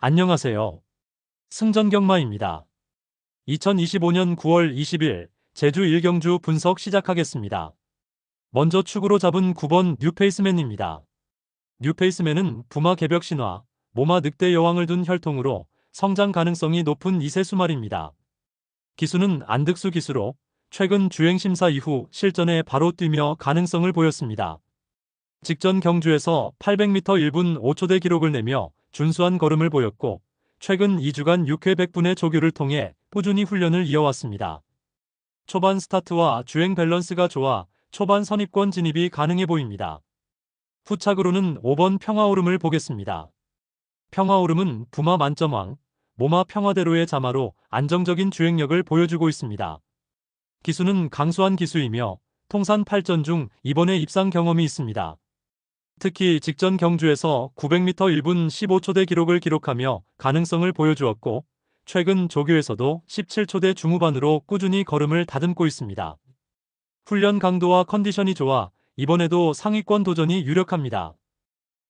안녕하세요. 승전경마입니다. 2025년 9월 20일 제주 1경주 분석 시작하겠습니다. 먼저 축으로 잡은 9번 뉴페이스맨입니다. 뉴페이스맨은 부마 개벽 신화, 모마 늑대 여왕을 둔 혈통으로 성장 가능성이 높은 이세수말입니다. 기수는 안득수 기수로 최근 주행 심사 이후 실전에 바로 뛰며 가능성을 보였습니다. 직전 경주에서 800m 1분 5초대 기록을 내며 준수한 걸음을 보였고 최근 2주간 6회 100분의 조교를 통해 꾸준히 훈련을 이어왔습니다. 초반 스타트와 주행 밸런스가 좋아 초반 선입권 진입이 가능해 보입니다. 후착으로는 5번 평화오름을 보겠습니다. 평화오름은 부마 만점왕, 모마 평화대로의 자마로 안정적인 주행력을 보여주고 있습니다. 기수는 강수한 기수이며 통산 8전 중 이번에 입상 경험이 있습니다. 특히 직전 경주에서 900m 1분 15초대 기록을 기록하며 가능성을 보여주었고 최근 조교에서도 17초대 중후반으로 꾸준히 걸음을 다듬고 있습니다. 훈련 강도와 컨디션이 좋아 이번에도 상위권 도전이 유력합니다.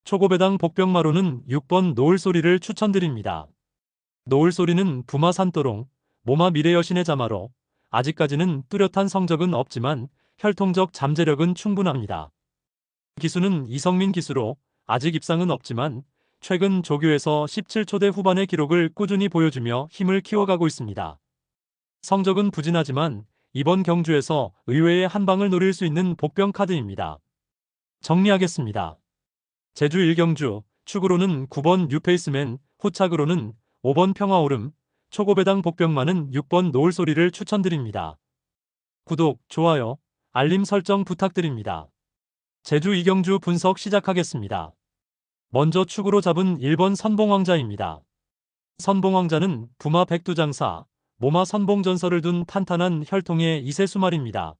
초고배당 복병마로는 6번 노을소리를 추천드립니다. 노을소리는 부마 산도롱, 모마 미래여신의 자마로 아직까지는 뚜렷한 성적은 없지만 혈통적 잠재력은 충분합니다. 기수는 이성민 기수로 아직 입상은 없지만 최근 조교에서 17초대 후반의 기록을 꾸준히 보여주며 힘을 키워가고 있습니다. 성적은 부진하지만 이번 경주에서 의외의 한방을 노릴 수 있는 복병 카드입니다. 정리하겠습니다. 제주 1경주, 축으로는 9번 뉴페이스맨, 후착으로는 5번 평화오름, 초고배당 복병마는 6번 노을소리를 추천드립니다. 구독, 좋아요, 알림 설정 부탁드립니다. 제주 2경주 분석 시작하겠습니다. 먼저 축으로 잡은 1번 선봉왕자입니다. 선봉왕자는 부마 백두장사, 모마 선봉전설을 둔 탄탄한 혈통의 이세수말입니다.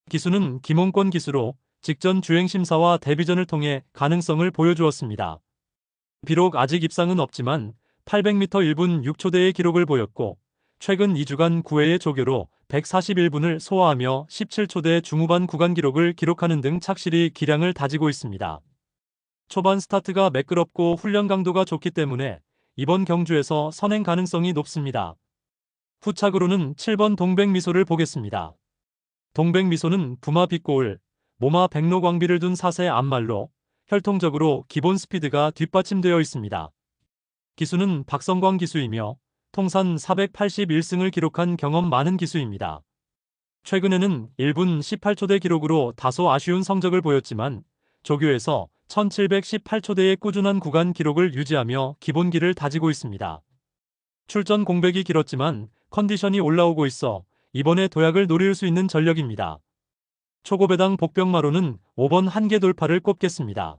기수는 김홍권 기수로 직전 주행심사와 데뷔전을 통해 가능성을 보여주었습니다. 비록 아직 입상은 없지만 800m 1분 6초대의 기록을 보였고 최근 2주간 9회의 조교로 141분을 소화하며 17초대 중후반 구간 기록을 기록하는 등 착실히 기량을 다지고 있습니다. 초반 스타트가 매끄럽고 훈련 강도가 좋기 때문에 이번 경주에서 선행 가능성이 높습니다. 후착으로는 7번 동백미소를 보겠습니다. 동백미소는 부마 빛고울, 모마 백로광비를 둔 사세 앞말로 혈통적으로 기본 스피드가 뒷받침되어 있습니다. 기수는 박성광 기수이며 통산 481승을 기록한 경험 많은 기수입니다. 최근에는 1분 18초대 기록으로 다소 아쉬운 성적을 보였지만 조교에서 1718초대의 꾸준한 구간 기록을 유지하며 기본기를 다지고 있습니다. 출전 공백이 길었지만 컨디션이 올라오고 있어 이번에 도약을 노릴 수 있는 전력입니다. 초고배당 복병마로는 5번 한계 돌파를 꼽겠습니다.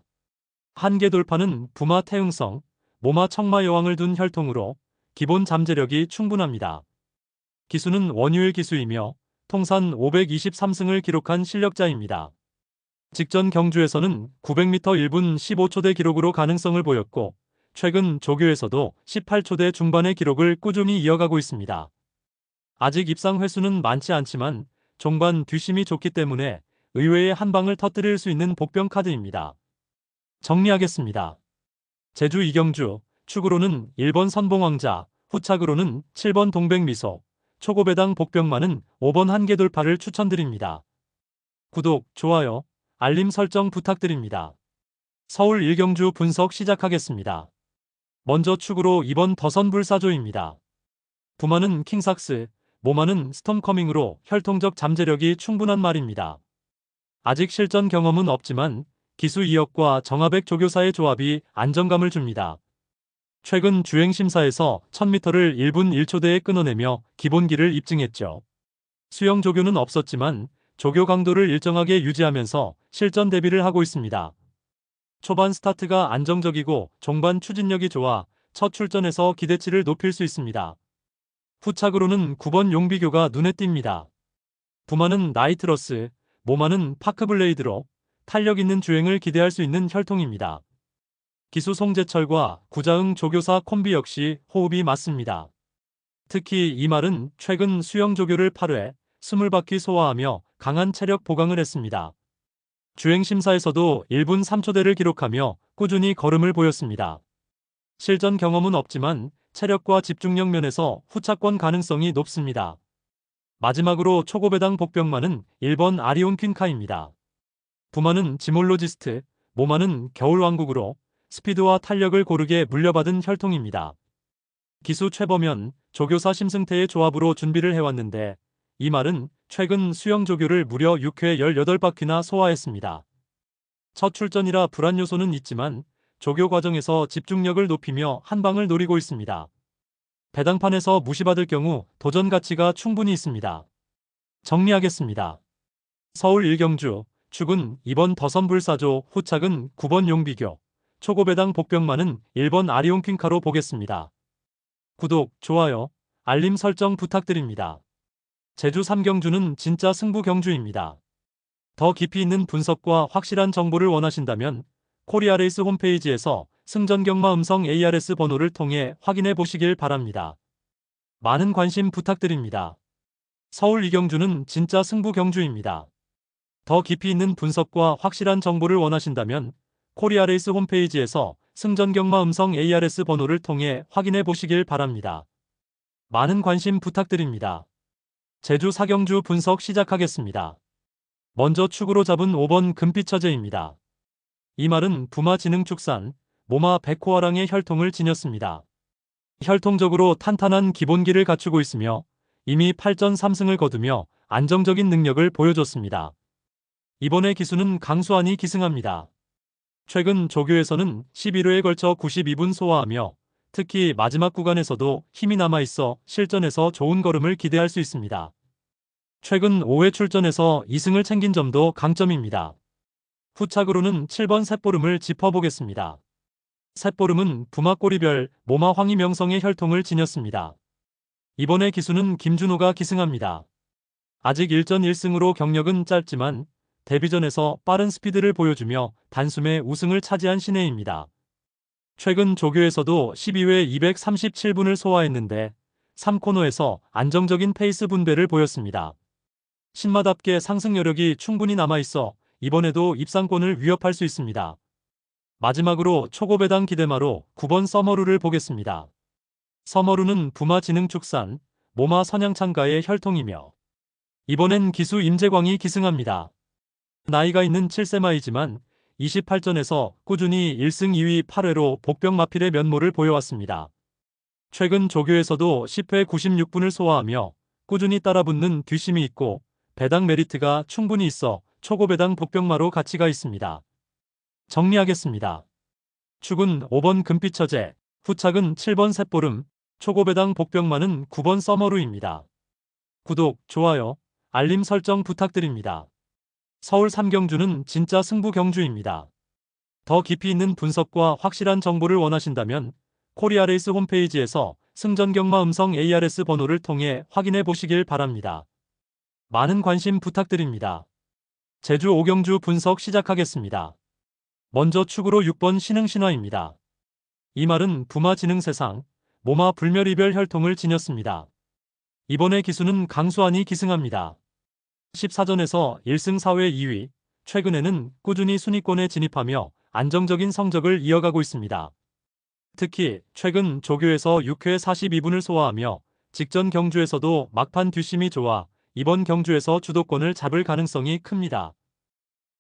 한계 돌파는 부마 태흥성, 모마 청마 여왕을 둔 혈통으로 기본 잠재력이 충분합니다. 기수는 원유일 기수이며 통산 523승을 기록한 실력자입니다. 직전 경주에서는 900m 1분 15초대 기록으로 가능성을 보였고 최근 조교에서도 18초대 중반의 기록을 꾸준히 이어가고 있습니다. 아직 입상 횟수는 많지 않지만 종반 뒷심이 좋기 때문에 의외의 한방을 터뜨릴 수 있는 복병 카드입니다. 정리하겠습니다. 제주 2경주, 축으로는 1번 선봉왕자, 후착으로는 7번 동백미소, 초고배당 복병마는 5번 한계 돌파를 추천드립니다. 구독, 좋아요, 알림 설정 부탁드립니다. 서울 1경주 분석 시작하겠습니다. 먼저 축으로 2번 더선불사조입니다. 부마는 킹삭스, 모마는 스톰커밍으로 혈통적 잠재력이 충분한 말입니다. 아직 실전 경험은 없지만 기수 이역과 정하백 조교사의 조합이 안정감을 줍니다. 최근 주행심사에서 1000m를 1분 1초대에 끊어내며 기본기를 입증했죠. 수영 조교는 없었지만 조교 강도를 일정하게 유지하면서 실전 대비를 하고 있습니다. 초반 스타트가 안정적이고 종반 추진력이 좋아 첫 출전에서 기대치를 높일 수 있습니다. 후착으로는 9번 용비교가 눈에 띕니다. 부마는 나이트러스, 모마는 파크블레이드로 탄력 있는 주행을 기대할 수 있는 혈통입니다. 기수 송재철과 구자흥 조교사 콤비 역시 호흡이 맞습니다. 특히 이 말은 최근 수영 조교를 8회 20바퀴 소화하며 강한 체력 보강을 했습니다. 주행심사에서도 1분 3초대를 기록하며 꾸준히 걸음을 보였습니다. 실전 경험은 없지만 체력과 집중력 면에서 후차권 가능성이 높습니다. 마지막으로 초고배당 복병마는 1번 아리온 퀸카입니다. 부마는 지몰로지스트, 모마는 겨울왕국으로 스피드와 탄력을 고르게 물려받은 혈통입니다. 기수 최범현, 조교사 심승태의 조합으로 준비를 해왔는데 이 말은 최근 수영 조교를 무려 6회 18바퀴나 소화했습니다. 첫 출전이라 불안 요소는 있지만 조교 과정에서 집중력을 높이며 한 방을 노리고 있습니다. 배당판에서 무시받을 경우 도전 가치가 충분히 있습니다. 정리하겠습니다. 서울 일경주, 축은 2번 더선불사조, 후착은 9번 용비교, 초고배당 복병마는 1번 아리온 퀸카로 보겠습니다. 구독, 좋아요, 알림 설정 부탁드립니다. 제주 3경주는 진짜 승부 경주입니다. 더 깊이 있는 분석과 확실한 정보를 원하신다면 코리아레이스 홈페이지에서 승전경마 음성 ARS 번호를 통해 확인해 보시길 바랍니다. 많은 관심 부탁드립니다. 서울 이경주는 진짜 승부 경주입니다. 더 깊이 있는 분석과 확실한 정보를 원하신다면 코리아레이스 홈페이지에서 승전경마 음성 ARS 번호를 통해 확인해 보시길 바랍니다. 많은 관심 부탁드립니다. 제주 4경주 분석 시작하겠습니다. 먼저 축으로 잡은 5번 금빛처제입니다. 이 말은 부마 지능축산, 모마 백호화랑의 혈통을 지녔습니다. 혈통적으로 탄탄한 기본기를 갖추고 있으며 이미 8전 3승을 거두며 안정적인 능력을 보여줬습니다. 이번의 기수는 강수환이 기승합니다. 최근 조교에서는 11회에 걸쳐 92분 소화하며 특히 마지막 구간에서도 힘이 남아있어 실전에서 좋은 걸음을 기대할 수 있습니다. 최근 5회 출전에서 2승을 챙긴 점도 강점입니다. 후착으로는 7번 셋보름을 짚어보겠습니다. 셋보름은 부마꼬리별, 모마 황희명성의 혈통을 지녔습니다. 이번의 기수는 김준호가 기승합니다. 아직 1전 1승으로 경력은 짧지만 데뷔전에서 빠른 스피드를 보여주며 단숨에 우승을 차지한 신예입니다. 최근 조교에서도 12회 237분을 소화했는데 3코너에서 안정적인 페이스 분배를 보였습니다. 신마답게 상승 여력이 충분히 남아있어 이번에도 입상권을 위협할 수 있습니다. 마지막으로 초고배당 기대마로 9번 서머루를 보겠습니다. 서머루는 부마 지능축산, 모마 선양창가의 혈통이며 이번엔 기수 임재광이 기승합니다. 나이가 있는 7세마이지만 28전에서 꾸준히 1승 2위 8회로 복병마필의 면모를 보여왔습니다. 최근 조교에서도 10회 96분을 소화하며 꾸준히 따라붙는 뒷심이 있고 배당 메리트가 충분히 있어 초고배당 복병마로 가치가 있습니다. 정리하겠습니다. 축은 5번 금빛처제, 후착은 7번 셋보름, 초고배당 복병마는 9번 서머루입니다. 구독, 좋아요, 알림 설정 부탁드립니다. 서울 3경주는 진짜 승부 경주입니다. 더 깊이 있는 분석과 확실한 정보를 원하신다면 코리아레이스 홈페이지에서 승전경마 음성 ARS 번호를 통해 확인해 보시길 바랍니다. 많은 관심 부탁드립니다. 제주 5경주 분석 시작하겠습니다. 먼저 축으로 6번 신흥신화입니다. 이 말은 부마 지능세상, 모마 불멸이별 혈통을 지녔습니다. 이번의 기수는 강수환이 기승합니다. 14전에서 1승 4회 2위, 최근에는 꾸준히 순위권에 진입하며 안정적인 성적을 이어가고 있습니다. 특히 최근 조교에서 6회 42분을 소화하며 직전 경주에서도 막판 뒷심이 좋아 이번 경주에서 주도권을 잡을 가능성이 큽니다.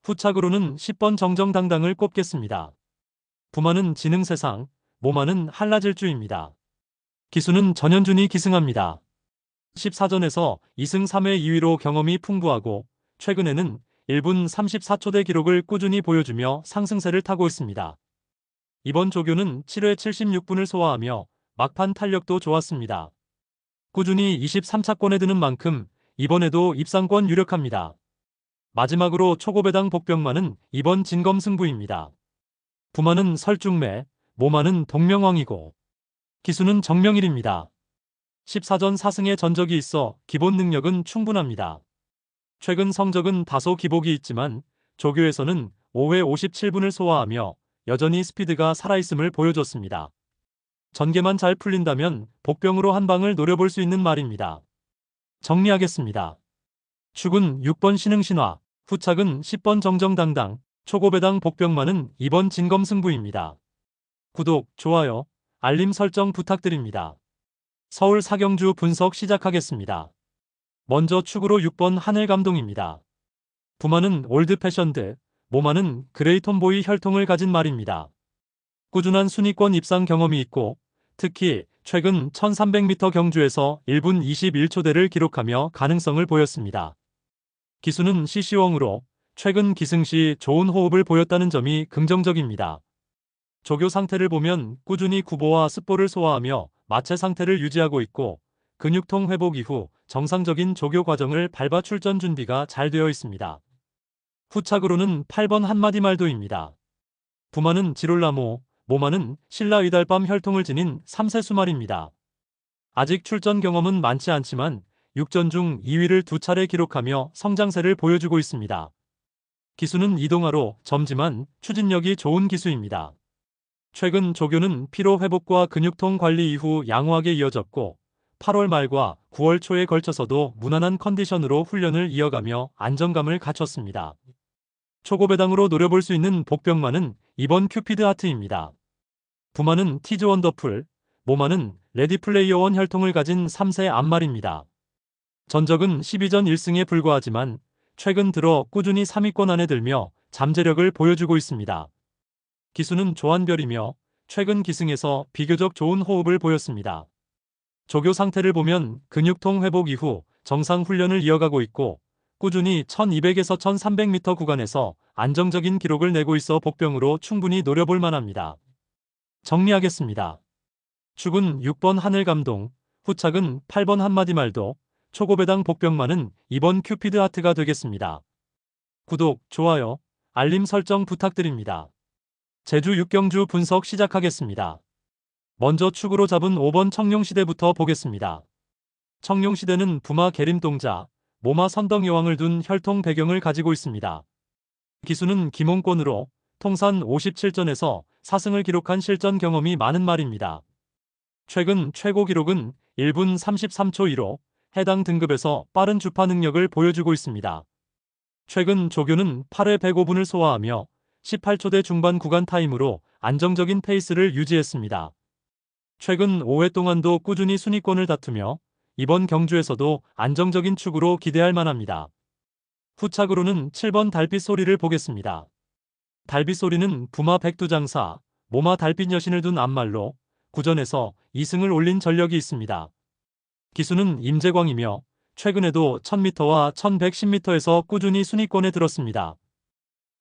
후착으로는 10번 정정당당을 꼽겠습니다. 부마는 지능세상, 모마는 한라질주입니다. 기수는 전현준이 기승합니다. 14전에서 2승 3회 2위로 경험이 풍부하고 최근에는 1분 34초대 기록을 꾸준히 보여주며 상승세를 타고 있습니다. 이번 조교는 7회 76분을 소화하며 막판 탄력도 좋았습니다. 꾸준히 23차권에 드는 만큼 이번에도 입상권 유력합니다. 마지막으로 초고배당 복병마는 이번 진검승부입니다. 부마는 설중매, 모마는 동명왕이고 기수는 정명일입니다. 14전 4승의 전적이 있어 기본 능력은 충분합니다. 최근 성적은 다소 기복이 있지만 조교에서는 5회 57분을 소화하며 여전히 스피드가 살아있음을 보여줬습니다. 전개만 잘 풀린다면 복병으로 한 방을 노려볼 수 있는 말입니다. 정리하겠습니다. 축은 6번 신흥신화, 후착은 10번 정정당당, 초고배당 복병마는 이번 진검승부입니다. 구독, 좋아요, 알림 설정 부탁드립니다. 서울 사경주 분석 시작하겠습니다. 먼저 축으로 6번 하늘감동입니다. 부마는 올드 패션드, 모마는 그레이 톰보이 혈통을 가진 말입니다. 꾸준한 순위권 입상 경험이 있고 특히 최근 1300m 경주에서 1분 21초대를 기록하며 가능성을 보였습니다. 기수는 CC형으로 최근 기승 시 좋은 호흡을 보였다는 점이 긍정적입니다. 조교 상태를 보면 꾸준히 구보와 습보를 소화하며 마체 상태를 유지하고 있고 근육통 회복 이후 정상적인 조교 과정을 밟아 출전 준비가 잘 되어 있습니다. 후착으로는 8번 한마디말도입니다. 부마는 지롤라모, 모마는 신라의달밤 혈통을 지닌 3세 수말입니다. 아직 출전 경험은 많지 않지만 6전 중 2위를 2차례 기록하며 성장세를 보여주고 있습니다. 기수는 이동하로 점지만 추진력이 좋은 기수입니다. 최근 조교는 피로 회복과 근육통 관리 이후 양호하게 이어졌고 8월 말과 9월 초에 걸쳐서도 무난한 컨디션으로 훈련을 이어가며 안정감을 갖췄습니다. 초고배당으로 노려볼 수 있는 복병마는 이번 큐피드 하트입니다. 부마는 티즈 원더풀, 모마는 레디 플레이어 원 혈통을 가진 3세 암말입니다. 전적은 12전 1승에 불과하지만 최근 들어 꾸준히 3위권 안에 들며 잠재력을 보여주고 있습니다. 기수는 조한별이며 최근 기승에서 비교적 좋은 호흡을 보였습니다. 조교 상태를 보면 근육통 회복 이후 정상 훈련을 이어가고 있고 꾸준히 1200에서 1300m 구간에서 안정적인 기록을 내고 있어 복병으로 충분히 노려볼 만합니다. 정리하겠습니다. 축은 6번 하늘감동, 후착은 8번 한마디말도, 초고배당 복병마는 이번 큐피드 하트가 되겠습니다. 구독, 좋아요, 알림 설정 부탁드립니다. 제주 6경주 분석 시작하겠습니다. 먼저 축으로 잡은 5번 청룡시대부터 보겠습니다. 청룡시대는 부마 계림동자, 모마 선덕여왕을 둔 혈통 배경을 가지고 있습니다. 기수는 기몽권으로 통산 57전에서 4승을 기록한 실전 경험이 많은 말입니다. 최근 최고 기록은 1분 33초 2로 해당 등급에서 빠른 주파 능력을 보여주고 있습니다. 최근 조교는 8회 105분을 소화하며 18초대 중반 구간 타임으로 안정적인 페이스를 유지했습니다. 최근 5회 동안도 꾸준히 순위권을 다투며 이번 경주에서도 안정적인 축으로 기대할 만합니다. 후착으로는 7번 달빛 소리를 보겠습니다. 달빛 소리는 부마 백두장사, 모마 달빛 여신을 둔 암말로 구전에서 2승을 올린 전력이 있습니다. 기수는 임재광이며 최근에도 1000m와 1110m에서 꾸준히 순위권에 들었습니다.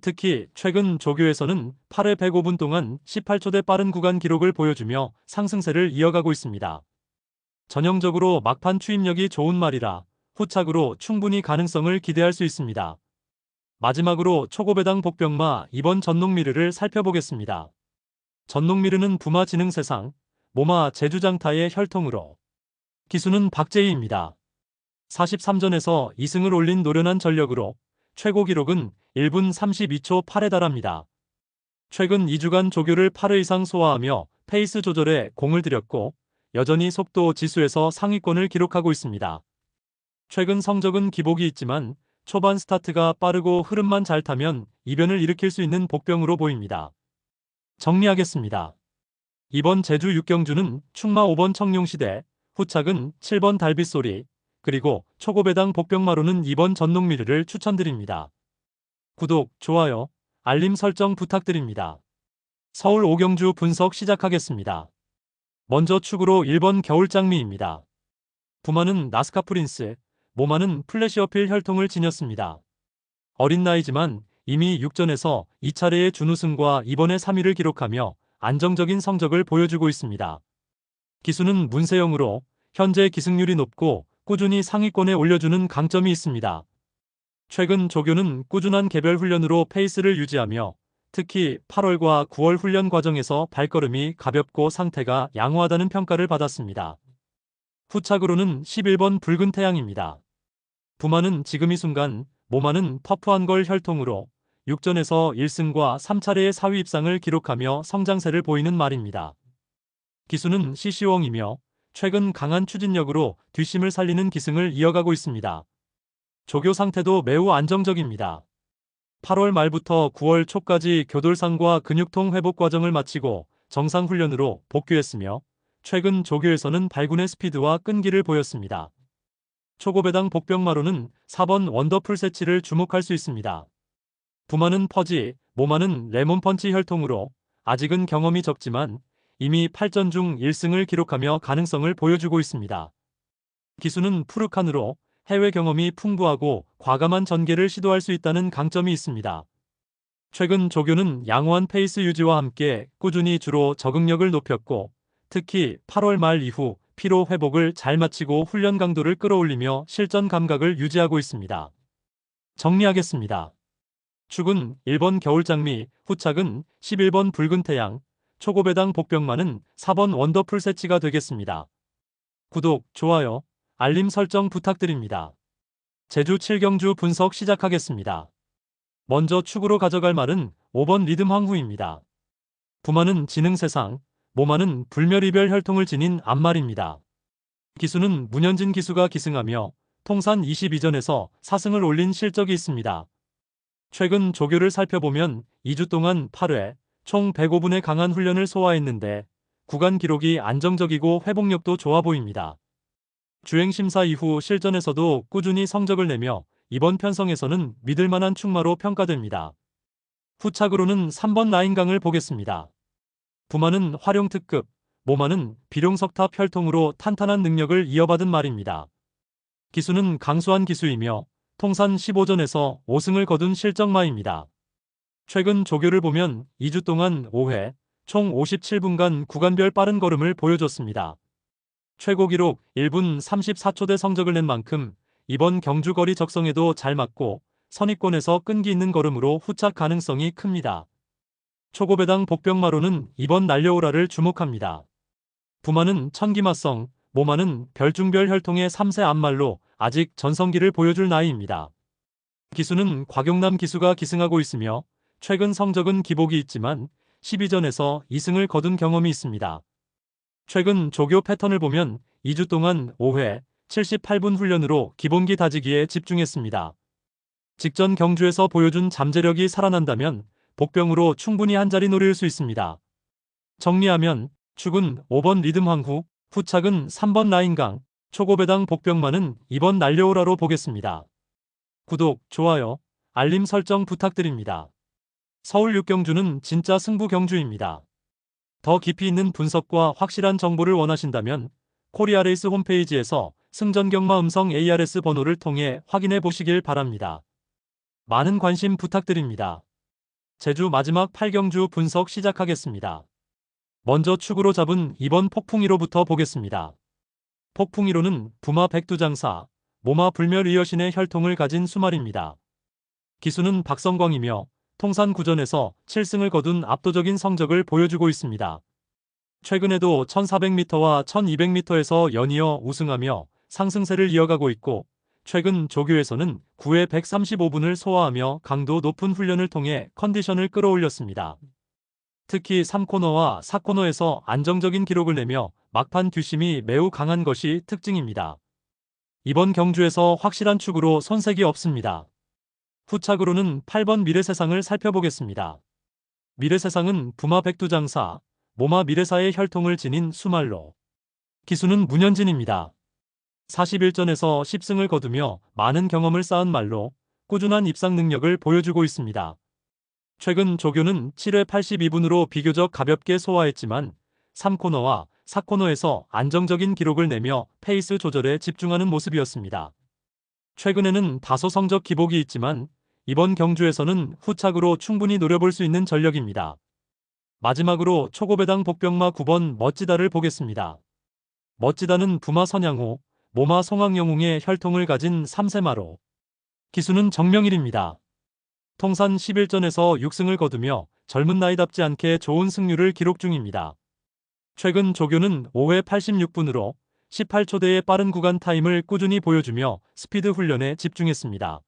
특히 최근 조교에서는 8회 105분 동안 18초대 빠른 구간 기록을 보여주며 상승세를 이어가고 있습니다. 전형적으로 막판 추임력이 좋은 말이라 후착으로 충분히 가능성을 기대할 수 있습니다. 마지막으로 초고배당 복병마 이번 전농미르를 살펴보겠습니다. 전농미르는 부마 지능세상, 모마 제주장타의 혈통으로 기수는 박재희입니다. 43전에서 2승을 올린 노련한 전력으로 최고 기록은 1분 32초 8에 달합니다. 최근 2주간 조교를 8회 이상 소화하며 페이스 조절에 공을 들였고 여전히 속도 지수에서 상위권을 기록하고 있습니다. 최근 성적은 기복이 있지만 초반 스타트가 빠르고 흐름만 잘 타면 이변을 일으킬 수 있는 복병으로 보입니다. 정리하겠습니다. 이번 제주 6경주는 충마 5번 청룡시대, 후착은 7번 달빛소리, 그리고 초고배당 복병마로는 2번 전농미르를 추천드립니다. 구독, 좋아요, 알림 설정 부탁드립니다. 서울 5경주 분석 시작하겠습니다. 먼저 축으로 1번 겨울장미입니다. 부마는 나스카 프린스, 모마는 플래시 어필 혈통을 지녔습니다. 어린 나이지만 이미 6전에서 2차례의 준우승과 이번에 3위를 기록하며 안정적인 성적을 보여주고 있습니다. 기수는 문세영으로 현재 기승률이 높고 꾸준히 상위권에 올려주는 강점이 있습니다. 최근 조교는 꾸준한 개별 훈련으로 페이스를 유지하며 특히 8월과 9월 훈련 과정에서 발걸음이 가볍고 상태가 양호하다는 평가를 받았습니다. 후착으로는 11번 붉은 태양입니다. 부마는 지금 이 순간, 모마는 퍼프한 걸 혈통으로 6전에서 1승과 3차례의 4위 입상을 기록하며 성장세를 보이는 말입니다. 기수는 CC형이며 최근 강한 추진력으로 뒷심을 살리는 기승을 이어가고 있습니다. 조교 상태도 매우 안정적입니다. 8월 말부터 9월 초까지 교돌상과 근육통 회복 과정을 마치고 정상 훈련으로 복귀했으며 최근 조교에서는 발군의 스피드와 끈기를 보였습니다. 초고배당 복병마로는 4번 원더풀 세치를 주목할 수 있습니다. 부마는 퍼지, 모마는 레몬펀치 혈통으로 아직은 경험이 적지만 이미 8전 중 1승을 기록하며 가능성을 보여주고 있습니다. 기수는 푸르칸으로 해외 경험이 풍부하고 과감한 전개를 시도할 수 있다는 강점이 있습니다. 최근 조교는 양호한 페이스 유지와 함께 꾸준히 주로 적응력을 높였고 특히 8월 말 이후 피로 회복을 잘 마치고 훈련 강도를 끌어올리며 실전 감각을 유지하고 있습니다. 정리하겠습니다. 축은 1번 겨울장미, 후착은 11번 붉은 태양, 초고배당 복병마는 4번 원더풀 세치가 되겠습니다. 구독, 좋아요, 알림 설정 부탁드립니다. 제주 7경주 분석 시작하겠습니다. 먼저 축으로 가져갈 말은 5번 리듬 황후입니다. 부마는 지능세상, 모마는 불멸이별 혈통을 지닌 앞말입니다. 기수는 문현진 기수가 기승하며 통산 22전에서 4승을 올린 실적이 있습니다. 최근 조교를 살펴보면 2주 동안 8회, 총 105분의 강한 훈련을 소화했는데 구간 기록이 안정적이고 회복력도 좋아 보입니다. 주행심사 이후 실전에서도 꾸준히 성적을 내며 이번 편성에서는 믿을만한 축마로 평가됩니다. 후착으로는 3번 라인강을 보겠습니다. 부마는 활용특급, 모마는 비룡석탑 혈통으로 탄탄한 능력을 이어받은 말입니다. 기수는 강수한 기수이며 통산 15전에서 5승을 거둔 실적마입니다. 최근 조교를 보면 2주 동안 5회, 총 57분간 구간별 빠른 걸음을 보여줬습니다. 최고 기록 1분 34초대 성적을 낸 만큼 이번 경주 거리 적성에도 잘 맞고 선입권에서 끈기 있는 걸음으로 후착 가능성이 큽니다. 초고배당 복병마로는 이번 날려오라를 주목합니다. 부마는 천기마성, 모마는 별중별 혈통의 3세 앞말로 아직 전성기를 보여줄 나이입니다. 기수는 곽용남 기수가 기승하고 있으며 최근 성적은 기복이 있지만 12전에서 2승을 거둔 경험이 있습니다. 최근 조교 패턴을 보면 2주 동안 5회, 78분 훈련으로 기본기 다지기에 집중했습니다. 직전 경주에서 보여준 잠재력이 살아난다면 복병으로 충분히 한자리 노릴 수 있습니다. 정리하면 축은 5번 리듬 황후, 후착은 3번 라인강, 초고배당 복병마는 2번 날려오라로 보겠습니다. 구독, 좋아요, 알림 설정 부탁드립니다. 서울 6경주는 진짜 승부 경주입니다. 더 깊이 있는 분석과 확실한 정보를 원하신다면 코리아레이스 홈페이지에서 승전경마 음성 ARS 번호를 통해 확인해 보시길 바랍니다. 많은 관심 부탁드립니다. 제주 마지막 8경주 분석 시작하겠습니다. 먼저 축으로 잡은 2번 폭풍이로부터 보겠습니다. 폭풍이로는 부마 백두장사, 모마 불멸의여신의 혈통을 가진 수말입니다. 기수는 박성광이며 통산 9전에서 7승을 거둔 압도적인 성적을 보여주고 있습니다. 최근에도 1400m와 1200m에서 연이어 우승하며 상승세를 이어가고 있고 최근 조교에서는 9회 135분을 소화하며 강도 높은 훈련을 통해 컨디션을 끌어올렸습니다. 특히 3코너와 4코너에서 안정적인 기록을 내며 막판 뒷심이 매우 강한 것이 특징입니다. 이번 경주에서 확실한 축으로 손색이 없습니다. 후착으로는 8번 미래세상을 살펴보겠습니다. 미래세상은 부마 백두장사, 모마 미래사의 혈통을 지닌 수말로 기수는 문현진입니다. 41전에서 10승을 거두며 많은 경험을 쌓은 말로 꾸준한 입상 능력을 보여주고 있습니다. 최근 조교는 7회 82분으로 비교적 가볍게 소화했지만 3코너와 4코너에서 안정적인 기록을 내며 페이스 조절에 집중하는 모습이었습니다. 최근에는 다소 성적 기복이 있지만 이번 경주에서는 후착으로 충분히 노려볼 수 있는 전력입니다. 마지막으로 초고배당 복병마 9번 멋지다를 보겠습니다. 멋지다는 부마 선양호, 모마 송악영웅의 혈통을 가진 3세마로 기수는 정명일입니다. 통산 11전에서 6승을 거두며 젊은 나이답지 않게 좋은 승률을 기록 중입니다. 최근 조교는 5회 86분으로 18초대의 빠른 구간 타임을 꾸준히 보여주며 스피드 훈련에 집중했습니다.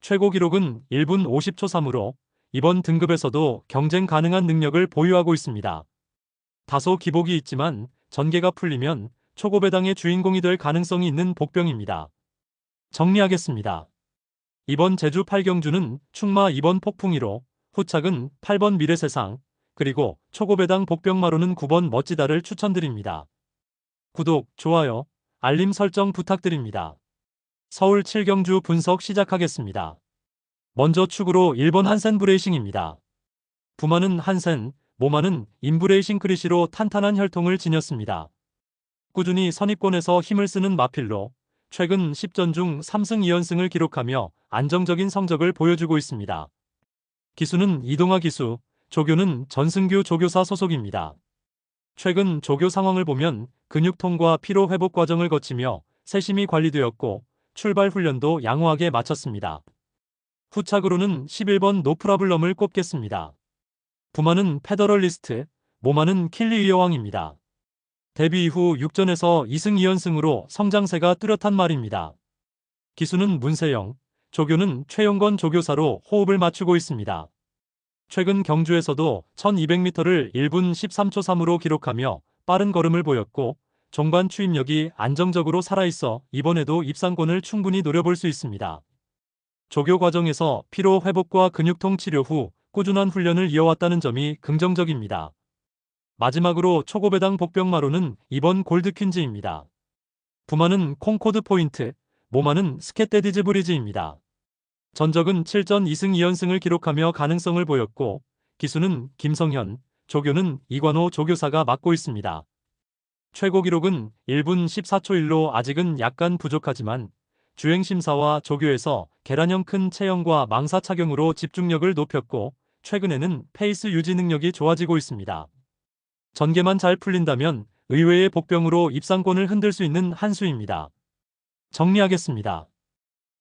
최고 기록은 1분 50초 3으로 이번 등급에서도 경쟁 가능한 능력을 보유하고 있습니다. 다소 기복이 있지만 전개가 풀리면 초고배당의 주인공이 될 가능성이 있는 복병입니다. 정리하겠습니다. 이번 제주 8경주는 축마 2번 폭풍이로, 후착은 8번 미래세상, 그리고 초고배당 복병마로는 9번 멋지다를 추천드립니다. 구독, 좋아요, 알림 설정 부탁드립니다. 서울 7경주 분석 시작하겠습니다. 먼저 축으로 1번 한센 브레이싱입니다. 부마는 한센, 모마는 인브레이싱 크리시로 탄탄한 혈통을 지녔습니다. 꾸준히 선입권에서 힘을 쓰는 마필로 최근 10전 중 3승 2연승을 기록하며 안정적인 성적을 보여주고 있습니다. 기수는 이동하 기수, 조교는 전승규 조교사 소속입니다. 최근 조교 상황을 보면 근육통과 피로 회복 과정을 거치며 세심히 관리되었고 출발 훈련도 양호하게 마쳤습니다. 후착으로는 11번 노프라블럼을 꼽겠습니다. 부마는 페더럴리스트, 모마는 킬리 여왕입니다. 데뷔 이후 6전에서 2승 2연승으로 성장세가 뚜렷한 말입니다. 기수는 문세영, 조교는 최용건 조교사로 호흡을 맞추고 있습니다. 최근 경주에서도 1200m를 1분 13초 3으로 기록하며 빠른 걸음을 보였고 종반 추임력이 안정적으로 살아있어 이번에도 입상권을 충분히 노려볼 수 있습니다. 조교 과정에서 피로 회복과 근육통 치료 후 꾸준한 훈련을 이어왔다는 점이 긍정적입니다. 마지막으로 초고배당 복병마로는 이번 골드퀸즈입니다. 부마는 콩코드 포인트, 모마는 스캣데디즈 브리즈입니다. 전적은 7전 2승 2연승을 기록하며 가능성을 보였고 기수는 김성현, 조교는 이관호 조교사가 맡고 있습니다. 최고 기록은 1분 14초 1로 아직은 약간 부족하지만 주행심사와 조교에서 계란형 큰 체형과 망사 착용으로 집중력을 높였고 최근에는 페이스 유지 능력이 좋아지고 있습니다. 전개만 잘 풀린다면 의외의 복병으로 입상권을 흔들 수 있는 한 수입니다. 정리하겠습니다.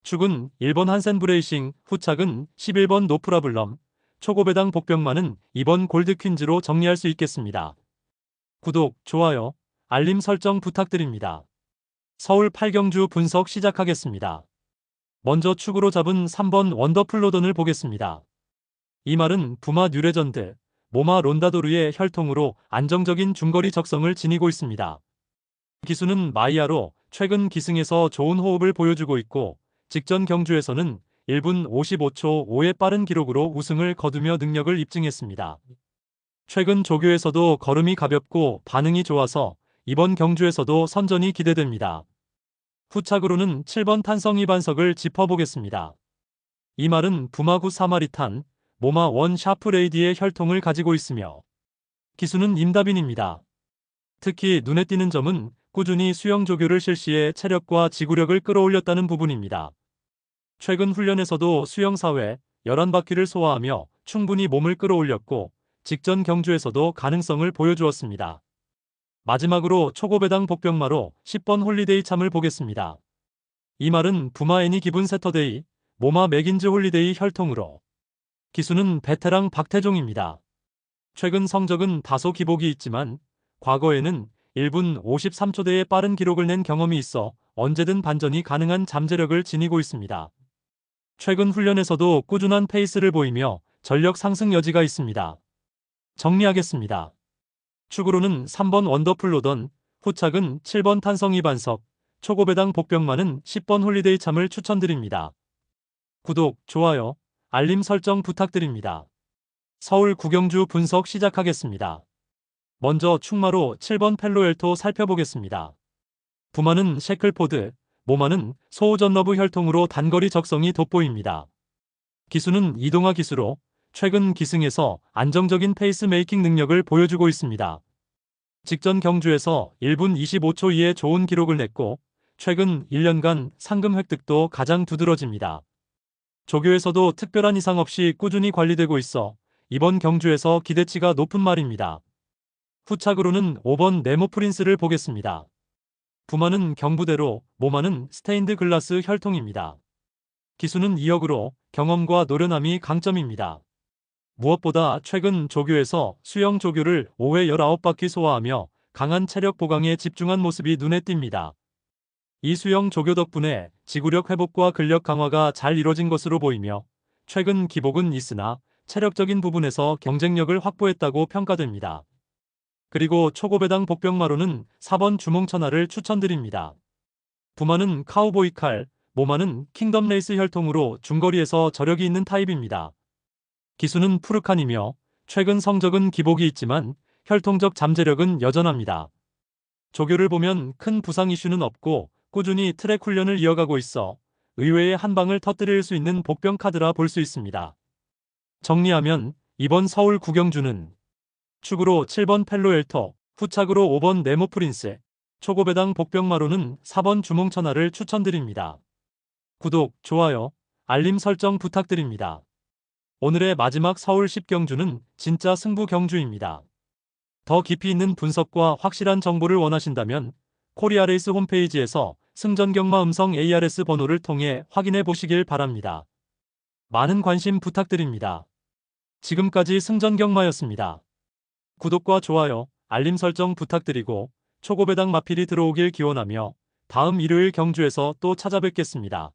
축은 1번 한센 브레이싱, 후착은 11번 노프라블럼, 초고배당 복병마는 이번 골드퀸즈로 정리할 수 있겠습니다. 구독, 좋아요, 알림 설정 부탁드립니다. 서울 8경주 분석 시작하겠습니다. 먼저 축으로 잡은 3번 원더풀로던을 보겠습니다. 이 말은 부마 뉴레전드, 모마 론다도르의 혈통으로 안정적인 중거리 적성을 지니고 있습니다. 기수는 마이야로 최근 기승에서 좋은 호흡을 보여주고 있고 직전 경주에서는 1분 55초 5의 빠른 기록으로 우승을 거두며 능력을 입증했습니다. 최근 조교에서도 걸음이 가볍고 반응이 좋아서 이번 경주에서도 선전이 기대됩니다. 후착으로는 7번 탄성 2반석을 짚어보겠습니다. 이 말은 부마구 사마리탄, 모마 원 샤프레이디의 혈통을 가지고 있으며 기수는 임다빈입니다. 특히 눈에 띄는 점은 꾸준히 수영 조교를 실시해 체력과 지구력을 끌어올렸다는 부분입니다. 최근 훈련에서도 수영 4회 11바퀴를 소화하며 충분히 몸을 끌어올렸고 직전 경주에서도 가능성을 보여주었습니다. 마지막으로 초고배당 복병마로 10번 홀리데이 참을 보겠습니다. 이 말은 부마 애니 기분 세터데이, 모마 맥인즈 홀리데이 혈통으로 기수는 베테랑 박태종입니다. 최근 성적은 다소 기복이 있지만 과거에는 1분 53초대의 빠른 기록을 낸 경험이 있어 언제든 반전이 가능한 잠재력을 지니고 있습니다. 최근 훈련에서도 꾸준한 페이스를 보이며 전력 상승 여지가 있습니다. 정리하겠습니다. 축으로는 3번 원더풀로던, 후착은 7번 탄성 2반석, 초고배당 복병마는 10번 홀리데이 참을 추천드립니다. 구독, 좋아요, 알림 설정 부탁드립니다. 서울 구경주 분석 시작하겠습니다. 먼저 축마로 7번 펠로엘토 살펴보겠습니다. 부마는 셰클포드, 모마는 소우전러브 혈통으로 단거리 적성이 돋보입니다. 기수는 이동하 기수로 최근 기승에서 안정적인 페이스메이킹 능력을 보여주고 있습니다. 직전 경주에서 1분 25초 2의 좋은 기록을 냈고 최근 1년간 상금 획득도 가장 두드러집니다. 조교에서도 특별한 이상 없이 꾸준히 관리되고 있어 이번 경주에서 기대치가 높은 말입니다. 후착으로는 5번 네모 프린스를 보겠습니다. 부마는 경부대로, 모마는 스테인드 글라스 혈통입니다. 기수는 2억으로 경험과 노련함이 강점입니다. 무엇보다 최근 조교에서 수영 조교를 5회 19바퀴 소화하며 강한 체력 보강에 집중한 모습이 눈에 띕니다. 이 수영 조교 덕분에 지구력 회복과 근력 강화가 잘 이뤄진 것으로 보이며 최근 기복은 있으나 체력적인 부분에서 경쟁력을 확보했다고 평가됩니다. 그리고 초고배당 복병마로는 4번 주몽천하를 추천드립니다. 부마는 카우보이 칼, 모마는 킹덤 레이스 혈통으로 중거리에서 저력이 있는 타입입니다. 기수는 푸르칸이며 최근 성적은 기복이 있지만 혈통적 잠재력은 여전합니다. 조교를 보면 큰 부상 이슈는 없고 꾸준히 트랙 훈련을 이어가고 있어 의외의 한 방을 터뜨릴 수 있는 복병 카드라 볼 수 있습니다. 정리하면 이번 서울 구경주는 축으로 7번 펠로엘터, 후착으로 5번 네모프린스, 초고배당 복병마로는 4번 주몽천하를 추천드립니다. 구독, 좋아요, 알림 설정 부탁드립니다. 오늘의 마지막 서울 10경주는 진짜 승부 경주입니다. 더 깊이 있는 분석과 확실한 정보를 원하신다면 코리아레이스 홈페이지에서 승전경마 음성 ARS 번호를 통해 확인해 보시길 바랍니다. 많은 관심 부탁드립니다. 지금까지 승전경마였습니다. 구독과 좋아요, 알림 설정 부탁드리고 초고배당 마필이 들어오길 기원하며 다음 일요일 경주에서 또 찾아뵙겠습니다.